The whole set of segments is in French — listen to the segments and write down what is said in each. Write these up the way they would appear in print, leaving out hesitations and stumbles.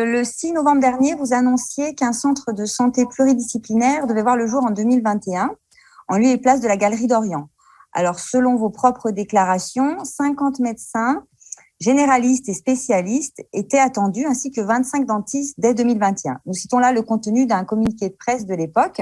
Le 6 novembre dernier, vous annonciez qu'un centre de santé pluridisciplinaire devait voir le jour en 2021, en lieu et place de la Galerie d'Orient. Alors, selon vos propres déclarations, 50 médecins, généralistes et spécialistes étaient attendus, ainsi que 25 dentistes dès 2021. Nous citons là le contenu d'un communiqué de presse de l'époque.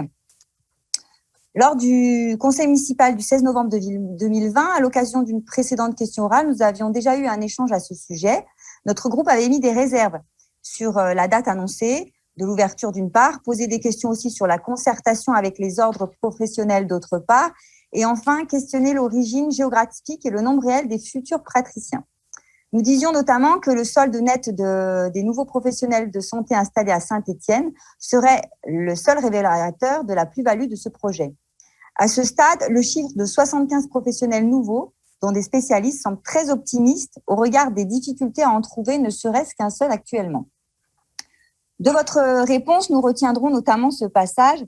Lors du conseil municipal du 16 novembre 2020, à l'occasion d'une précédente question orale, nous avions déjà eu un échange à ce sujet. Notre groupe avait émis des réserves sur la date annoncée de l'ouverture d'une part, posé des questions aussi sur la concertation avec les ordres professionnels d'autre part, et enfin questionner l'origine géographique et le nombre réel des futurs praticiens. Nous disions notamment que le solde net des nouveaux professionnels de santé installés à Saint-Étienne serait le seul révélateur de la plus-value de ce projet. À ce stade, le chiffre de 75 professionnels nouveaux, dont des spécialistes, semble très optimiste au regard des difficultés à en trouver ne serait-ce qu'un seul actuellement. De votre réponse, nous retiendrons notamment ce passage.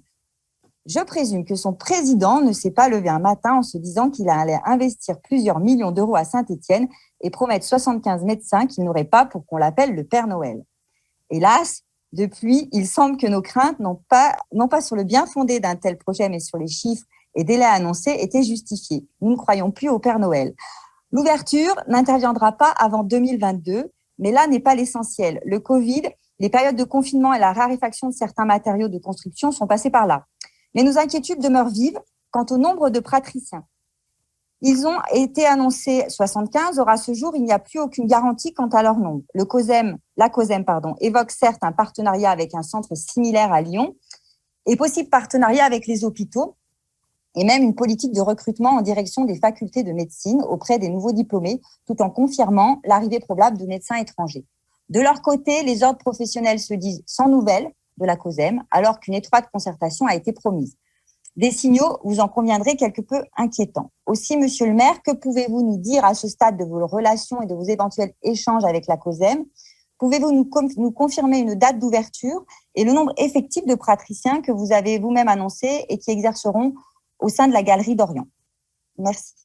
Je présume que son président ne s'est pas levé un matin en se disant qu'il allait investir plusieurs millions d'euros à Saint-Étienne et promettre 75 médecins qu'il n'aurait pas pour qu'on l'appelle le Père Noël. Hélas, depuis, il semble que nos craintes, non pas sur le bien fondé d'un tel projet, mais sur les chiffres et délais annoncés, étaient justifiées. Nous ne croyons plus au Père Noël. L'ouverture n'interviendra pas avant 2022, mais là n'est pas l'essentiel. Le Covid, les périodes de confinement et la raréfaction de certains matériaux de construction sont passés par là. Mais nos inquiétudes demeurent vives quant au nombre de praticiens. Ils ont été annoncés 75. Or, à ce jour, il n'y a plus aucune garantie quant à leur nombre. La COSEM, évoque certes un partenariat avec un centre similaire à Lyon et possible partenariat avec les hôpitaux et même une politique de recrutement en direction des facultés de médecine auprès des nouveaux diplômés, tout en confirmant l'arrivée probable de médecins étrangers. De leur côté, les ordres professionnels se disent sans nouvelles de la COSEM, alors qu'une étroite concertation a été promise. Des signaux, vous en conviendrez, quelque peu inquiétants. Aussi, monsieur le maire, que pouvez-vous nous dire à ce stade de vos relations et de vos éventuels échanges avec la COSEM? Pouvez-vous nous confirmer une date d'ouverture et le nombre effectif de praticiens que vous avez vous-même annoncé et qui exerceront au sein de la Galerie d'Orient? Merci.